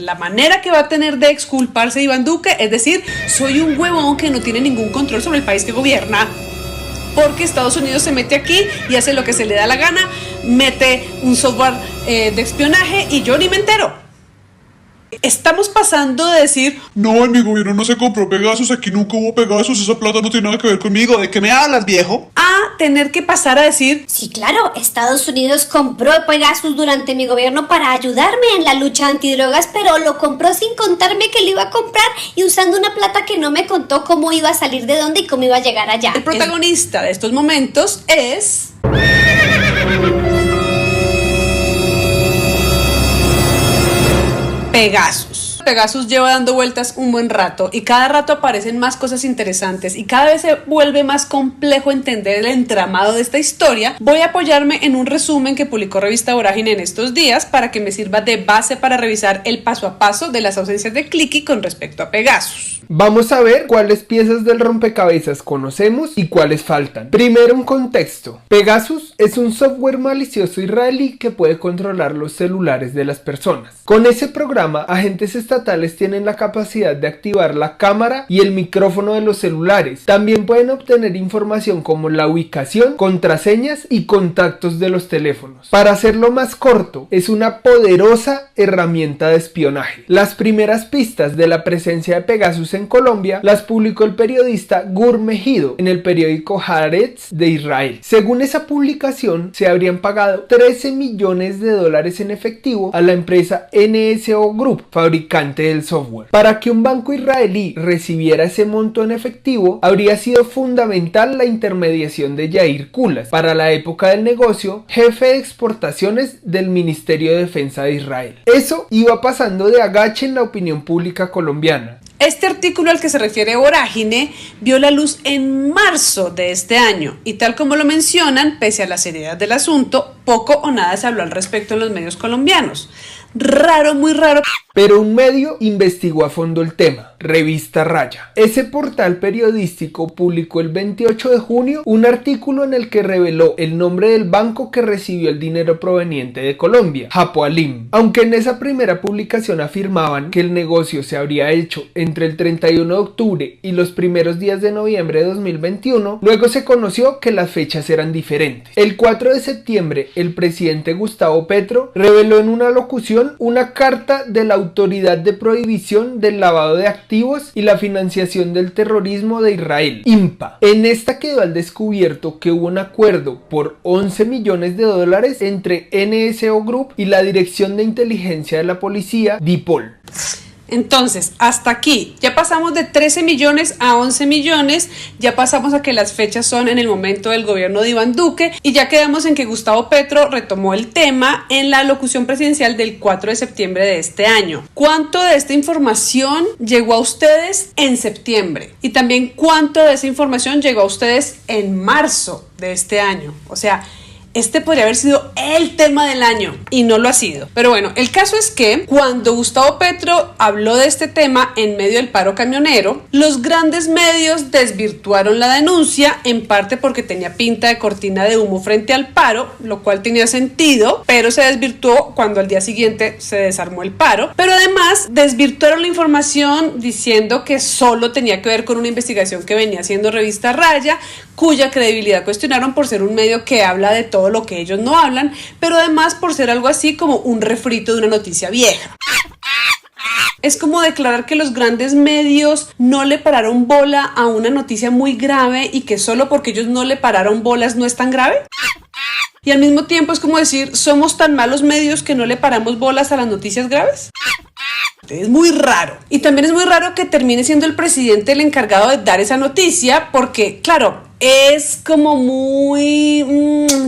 La manera que va a tener de exculparse Iván Duque es decir, soy un huevón que no tiene ningún control sobre el país que gobierna. Porque Estados Unidos se mete aquí y hace lo que se le da la gana, mete un software de espionaje y yo ni me entero. Estamos pasando de decir, no, en mi gobierno no se compró Pegasus, aquí nunca hubo Pegasus, esa plata no tiene nada que ver conmigo. ¿De qué me hablas, viejo? a tener que pasar a decir, sí, claro, Estados Unidos compró Pegasus durante mi gobierno para ayudarme en la lucha antidrogas, pero lo compró sin contarme que lo iba a comprar y usando una plata que no me contó cómo iba a salir de dónde y cómo iba a llegar allá. El protagonista de estos momentos es... Pegasus lleva dando vueltas un buen rato y cada rato aparecen más cosas interesantes y cada vez se vuelve más complejo entender el entramado de esta historia. Voy a apoyarme en un resumen que publicó Revista Vorágine en estos días para que me sirva de base para revisar el paso a paso de las ausencias de Clicky con respecto a Pegasus. Vamos a ver cuáles piezas del rompecabezas conocemos y cuáles faltan. Primero, un contexto. Pegasus es un software malicioso israelí que puede controlar los celulares de las personas. Con ese programa, agentes estatales tienen la capacidad de activar la cámara y el micrófono de los celulares. También pueden obtener información como la ubicación, contraseñas y contactos de los teléfonos. Para hacerlo más corto, es una poderosa herramienta de espionaje. Las primeras pistas de la presencia de Pegasus en Colombia las publicó el periodista Gur Mejido en el periódico Haaretz de Israel. Según esa publicación, se habrían pagado $13 millones en efectivo a la empresa NSO Group, fabricante del software. Para que un banco israelí recibiera ese monto en efectivo, habría sido fundamental la intermediación de Yair Kulas, para la época del negocio, jefe de exportaciones del Ministerio de Defensa de Israel. Eso iba pasando de agache en la opinión pública colombiana. Este artículo al que se refiere Vorágine vio la luz en marzo de este año y tal como lo mencionan, pese a la seriedad del asunto, poco o nada se habló al respecto en los medios colombianos. Raro, muy raro. Pero un medio investigó a fondo el tema, Revista Raya. Ese portal periodístico publicó el 28 de junio un artículo en el que reveló el nombre del banco que recibió el dinero proveniente de Colombia, Hapoalim. Aunque en esa primera publicación afirmaban que el negocio se habría hecho entre el 31 de octubre y los primeros días de noviembre de 2021, luego se conoció que las fechas eran diferentes. El 4 de septiembre, el presidente Gustavo Petro reveló en una locución una carta de la Autoridad de Prohibición del Lavado de Activos y la Financiación del Terrorismo de Israel, INPA. En esta quedó al descubierto que hubo un acuerdo por $11 millones entre NSO Group y la Dirección de Inteligencia de la Policía, DIPOL. Entonces, hasta aquí, ya pasamos de 13 millones a 11 millones, ya pasamos a que las fechas son en el momento del gobierno de Iván Duque y ya quedamos en que Gustavo Petro retomó el tema en la locución presidencial del 4 de septiembre de este año. ¿Cuánto de esta información llegó a ustedes en septiembre? Y también ¿cuánto de esa información llegó a ustedes en marzo de este año? O sea, este podría haber sido el tema del año y no lo ha sido. Pero bueno, el caso es que cuando Gustavo Petro habló de este tema en medio del paro camionero, los grandes medios desvirtuaron la denuncia, en parte porque tenía pinta de cortina de humo frente al paro, lo cual tenía sentido, pero se desvirtuó cuando al día siguiente se desarmó el paro. Pero además desvirtuaron la información diciendo que solo tenía que ver con una investigación que venía haciendo Revista Raya, cuya credibilidad cuestionaron por ser un medio que habla de todo lo que ellos no hablan, pero además por ser algo así como un refrito de una noticia vieja. Es como declarar que los grandes medios no le pararon bola a una noticia muy grave y que solo porque ellos no le pararon bolas no es tan grave. Y al mismo tiempo es como decir, somos tan malos medios que no le paramos bolas a las noticias graves. Es muy raro. Y también es muy raro que termine siendo el presidente el encargado de dar esa noticia porque, claro, es como muy,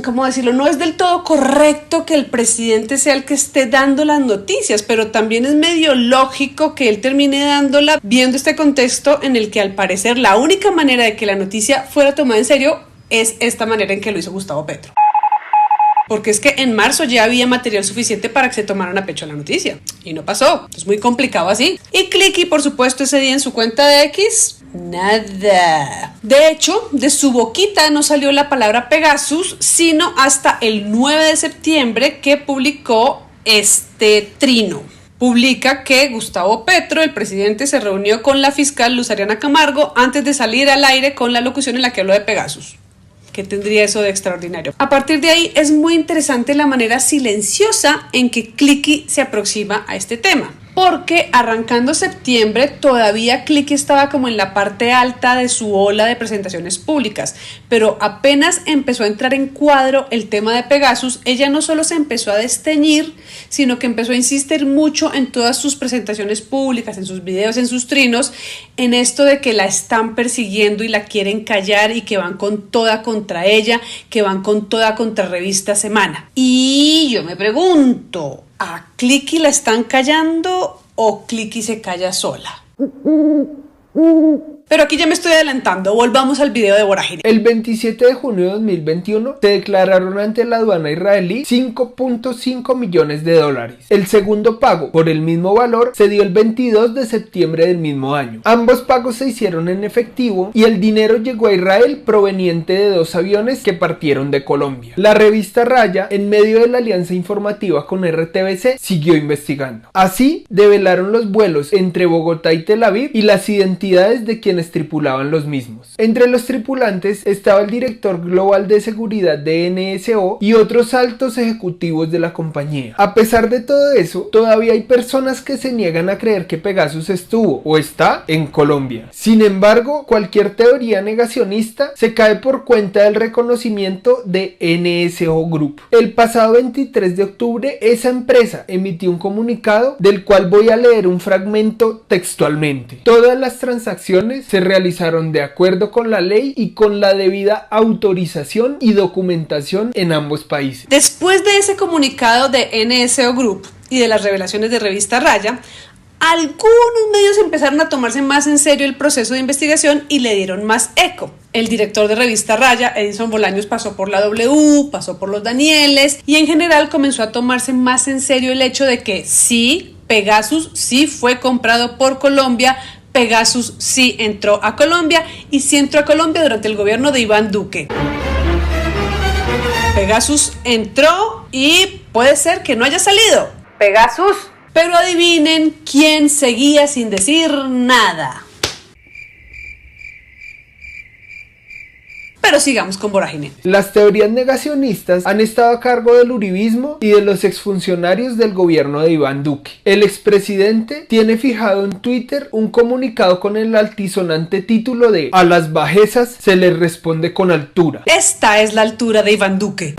¿cómo decirlo? No es del todo correcto que el presidente sea el que esté dando las noticias, pero también es medio lógico que él termine dándola viendo este contexto en el que al parecer la única manera de que la noticia fuera tomada en serio es esta manera en que lo hizo Gustavo Petro. Porque es que en marzo ya había material suficiente para que se tomaran a pecho la noticia. Y no pasó. Es muy complicado así. Y Clicky, por supuesto, ese día en su cuenta de X, nada. De hecho, de su boquita no salió la palabra Pegasus, sino hasta el 9 de septiembre que publicó este trino. publica que Gustavo Petro, el presidente, se reunió con la fiscal Luz Ariana Camargo antes de salir al aire con la locución en la que habló de Pegasus. ¿Qué tendría eso de extraordinario? A partir de ahí es muy interesante la manera silenciosa en que Cliqui se aproxima a este tema. Porque arrancando septiembre todavía Cliqui estaba como en la parte alta de su ola de presentaciones públicas, pero apenas empezó a entrar en cuadro el tema de Pegasus, ella no solo se empezó a desteñir, sino que empezó a insistir mucho en todas sus presentaciones públicas, en sus videos, en sus trinos, en esto de que la están persiguiendo y la quieren callar y que van con toda contra ella, que van con toda contra Revista Semana. Y yo me pregunto, ¿a Cliqui la están callando o Cliqui se calla sola? Pero aquí ya me estoy adelantando, volvamos al video de Vorágine. El 27 de junio de 2021 se declararon ante la aduana israelí $5.5 millones. El segundo pago por el mismo valor se dio el 22 de septiembre del mismo año. Ambos pagos se hicieron en efectivo y el dinero llegó a Israel proveniente de 2 aviones que partieron de Colombia. La revista Raya, en medio de la alianza informativa con RTBC, siguió investigando. Así, develaron los vuelos entre Bogotá y Tel Aviv y las identidades de quienes tripulaban los mismos. Entre los tripulantes estaba el director global de seguridad de NSO y otros altos ejecutivos de la compañía. A pesar de todo eso, todavía hay personas que se niegan a creer que Pegasus estuvo o está en Colombia. Sin embargo, cualquier teoría negacionista se cae por cuenta del reconocimiento de NSO Group. El pasado 23 de octubre, esa empresa emitió un comunicado del cual voy a leer un fragmento textualmente. Todas las transacciones se realizaron de acuerdo con la ley y con la debida autorización y documentación en ambos países. Después de ese comunicado de NSO Group y de las revelaciones de Revista Raya, algunos medios empezaron a tomarse más en serio el proceso de investigación y le dieron más eco. El director de Revista Raya, Edison Bolaños, pasó por la W, pasó por los Danieles y en general comenzó a tomarse más en serio el hecho de que sí, Pegasus sí fue comprado por Colombia, Pegasus sí entró a Colombia y sí entró a Colombia durante el gobierno de Iván Duque. Pegasus entró y puede ser que no haya salido. Pegasus. Pero adivinen quién seguía sin decir nada. Pero sigamos con Vorágine. Las teorías negacionistas han estado a cargo del uribismo y de los exfuncionarios del gobierno de Iván Duque. El expresidente tiene fijado en Twitter un comunicado con el altisonante título de "A las bajezas se les responde con altura". Esta es la altura de Iván Duque.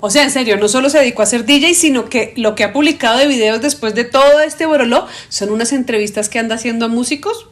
O sea, en serio, no solo se dedicó a ser DJ, sino que lo que ha publicado de videos después de todo este boroló son unas entrevistas que anda haciendo a músicos.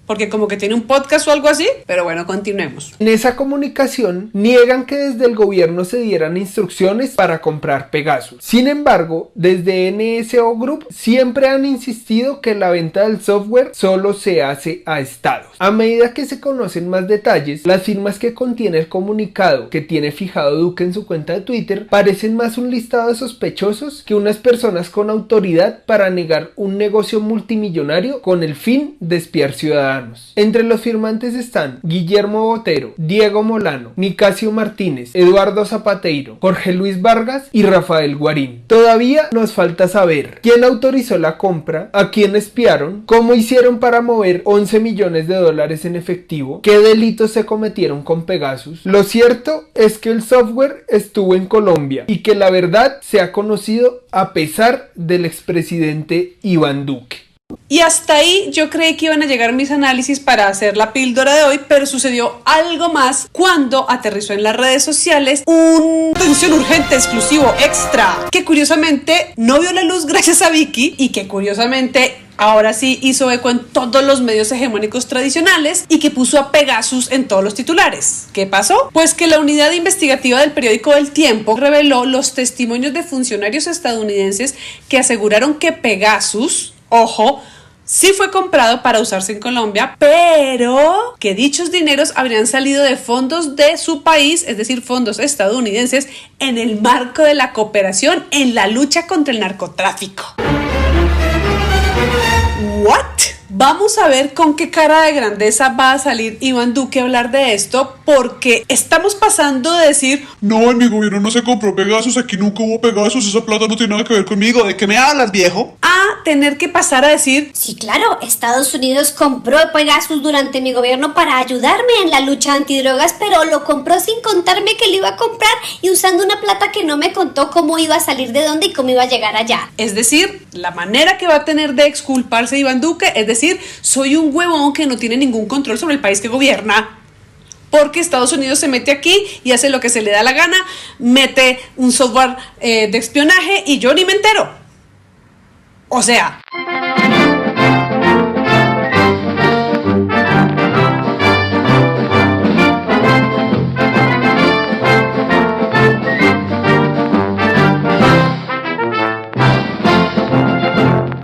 Porque como que tiene un podcast o algo así, pero bueno, continuemos. En esa comunicación niegan que desde el gobierno se dieran instrucciones para comprar Pegasus. Sin embargo, desde NSO Group siempre han insistido que la venta del software solo se hace a estados. A medida que se conocen más detalles, las firmas que contiene el comunicado que tiene fijado Duque en su cuenta de Twitter parecen más un listado de sospechosos que unas personas con autoridad para negar un negocio multimillonario con el fin de espiar ciudadanos. Entre los firmantes están Guillermo Botero, Diego Molano, Nicasio Martínez, Eduardo Zapateiro, Jorge Luis Vargas y Rafael Guarín. Todavía nos falta saber quién autorizó la compra, a quién espiaron, cómo hicieron para mover $11 millones en efectivo, qué delitos se cometieron con Pegasus. Lo cierto es que el software estuvo en Colombia y que la verdad se ha conocido a pesar del expresidente Iván Duque. Y hasta ahí yo creí que iban a llegar mis análisis para hacer la píldora de hoy, pero sucedió algo más cuando aterrizó en las redes sociales un atención urgente exclusivo extra que curiosamente no vio la luz gracias a Vicky y que curiosamente ahora sí hizo eco en todos los medios hegemónicos tradicionales y que puso a Pegasus en todos los titulares. ¿Qué pasó? Pues que la unidad investigativa del periódico El Tiempo reveló los testimonios de funcionarios estadounidenses que aseguraron que Pegasus, ojo, sí fue comprado para usarse en Colombia, pero que dichos dineros habrían salido de fondos de su país, es decir, fondos estadounidenses, en el marco de la cooperación en la lucha contra el narcotráfico. ¿What? Vamos a ver con qué cara de grandeza va a salir Iván Duque a hablar de esto, porque estamos pasando de decir No, en mi gobierno no se compró Pegasus, aquí nunca hubo Pegasus, esa plata no tiene nada que ver conmigo. ¿De qué me hablas, viejo? a tener que pasar a decir Sí, claro, Estados Unidos compró Pegasus durante mi gobierno para ayudarme en la lucha antidrogas, pero lo compró sin contarme que lo iba a comprar y usando una plata que no me contó cómo iba a salir de dónde y cómo iba a llegar allá. Es decir, la manera que va a tener de exculparse Iván Duque, es decir, soy un huevón que no tiene ningún control sobre el país que gobierna. Porque Estados Unidos se mete aquí y hace lo que se le da la gana, mete un software de espionaje y yo ni me entero. O sea...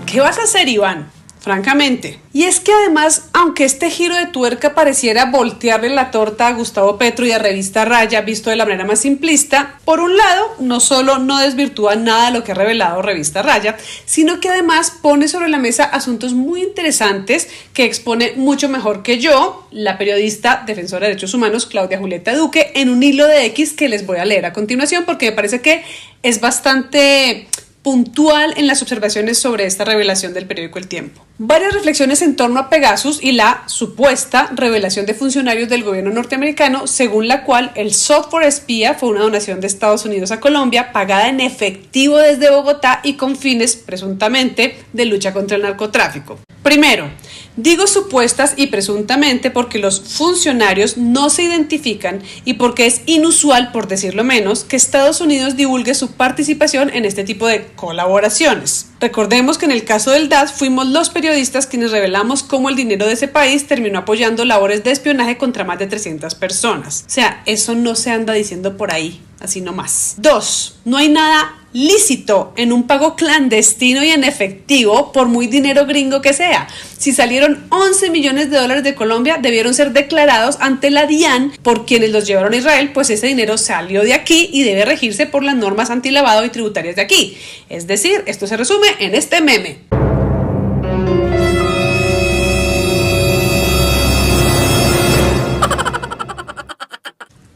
¿Qué vas a hacer, Iván? Francamente. Y es que además, aunque este giro de tuerca pareciera voltearle la torta a Gustavo Petro y a Revista Raya visto de la manera más simplista, por un lado, no solo no desvirtúa nada de lo que ha revelado Revista Raya, sino que además pone sobre la mesa asuntos muy interesantes que expone mucho mejor que yo, la periodista defensora de derechos humanos Claudia Julieta Duque, en un hilo de X que les voy a leer a continuación porque me parece que es bastante puntual en las observaciones sobre esta revelación del periódico El Tiempo. Varias reflexiones en torno a Pegasus y la supuesta revelación de funcionarios del gobierno norteamericano, según la cual el software espía fue una donación de Estados Unidos a Colombia, pagada en efectivo desde Bogotá y con fines, presuntamente, de lucha contra el narcotráfico. Primero, digo supuestas y presuntamente porque los funcionarios no se identifican y porque es inusual, por decirlo menos, que Estados Unidos divulgue su participación en este tipo de colaboraciones. Recordemos que en el caso del DAS fuimos los periodistas quienes revelamos cómo el dinero de ese país terminó apoyando labores de espionaje contra más de 300 personas. O sea, eso no se anda diciendo por ahí, así nomás. 2. No hay nada lícito en un pago clandestino y en efectivo, por muy dinero gringo que sea. Si salieron 11 millones de dólares de Colombia, debieron ser declarados ante la DIAN por quienes los llevaron a Israel, pues ese dinero salió de aquí y debe regirse por las normas antilavado y tributarias de aquí. Es decir, esto se resume en este meme.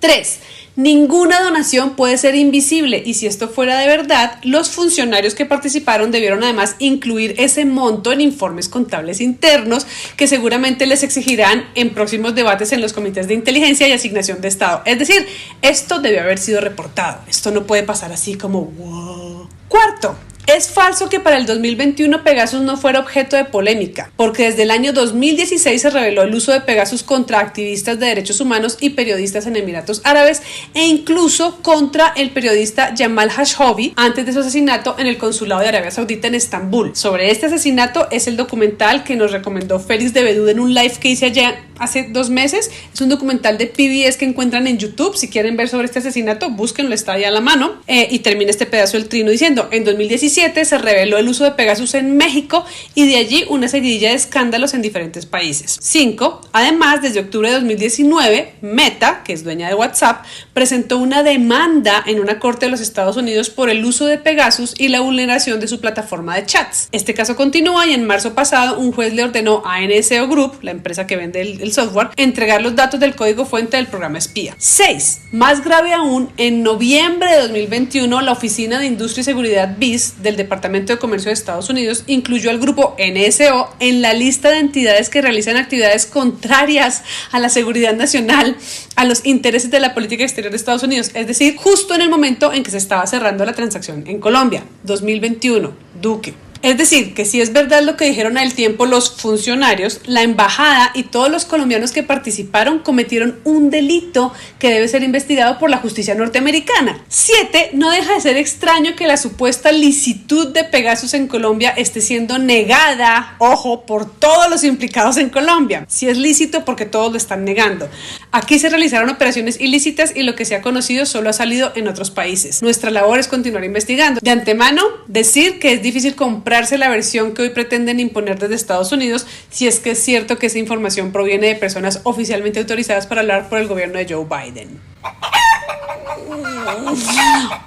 Tres. Ninguna donación puede ser invisible y si esto fuera de verdad, los funcionarios que participaron debieron además incluir ese monto en informes contables internos que seguramente les exigirán en próximos debates en los comités de inteligencia y asignación de Estado. Es decir, esto debe haber sido reportado. Esto no puede pasar así como wow. Cuarto. Es falso que para el 2021 Pegasus no fuera objeto de polémica, porque desde el año 2016 se reveló el uso de Pegasus contra activistas de derechos humanos y periodistas en Emiratos Árabes e incluso contra el periodista Jamal Khashoggi antes de su asesinato en el consulado de Arabia Saudita en Estambul. Sobre este asesinato es el documental que nos recomendó Félix de Bedú en un live que hice allá hace 2 meses. Es un documental de PBS que encuentran en YouTube. Si quieren ver sobre este asesinato, búsquenlo, está ahí a la mano. Y termina este pedazo del trino diciendo: en 2017 se reveló el uso de Pegasus en México y de allí una seguidilla de escándalos en diferentes países. 5. Además, desde octubre de 2019, Meta, que es dueña de WhatsApp, presentó una demanda en una corte de los Estados Unidos por el uso de Pegasus y la vulneración de su plataforma de chats. Este caso continúa y en marzo pasado un juez le ordenó a NSO Group, la empresa que vende el software, entregar los datos del código fuente del programa espía. 6. Más grave aún, en noviembre de 2021, la Oficina de Industria y Seguridad BIS del Departamento de Comercio de Estados Unidos incluyó al grupo NSO en la lista de entidades que realizan actividades contrarias a la seguridad nacional, a los intereses de la política exterior de Estados Unidos, es decir, justo en el momento en que se estaba cerrando la transacción en Colombia, 2021, Duque. Es decir, que si es verdad lo que dijeron a El Tiempo los funcionarios, la embajada y todos los colombianos que participaron cometieron un delito que debe ser investigado por la justicia norteamericana. 7. No deja de ser extraño que la supuesta licitud de Pegasus en Colombia esté siendo negada, ojo, por todos los implicados en Colombia. Si es lícito, porque todos lo están negando. Aquí se realizaron operaciones ilícitas y lo que se ha conocido solo ha salido en otros países. Nuestra labor es continuar investigando. De antemano, decir que es difícil comprarse la versión que hoy pretenden imponer desde Estados Unidos, si es que es cierto que esa información proviene de personas oficialmente autorizadas para hablar por el gobierno de Joe Biden.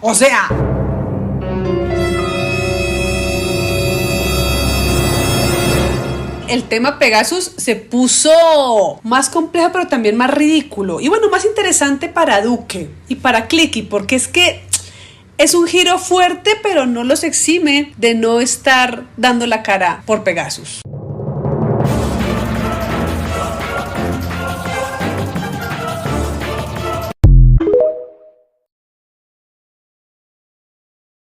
O sea... el tema Pegasus se puso más complejo, pero también más ridículo. Y bueno, más interesante para Duque y para Clicky, porque es que es un giro fuerte, pero no los exime de no estar dando la cara por Pegasus.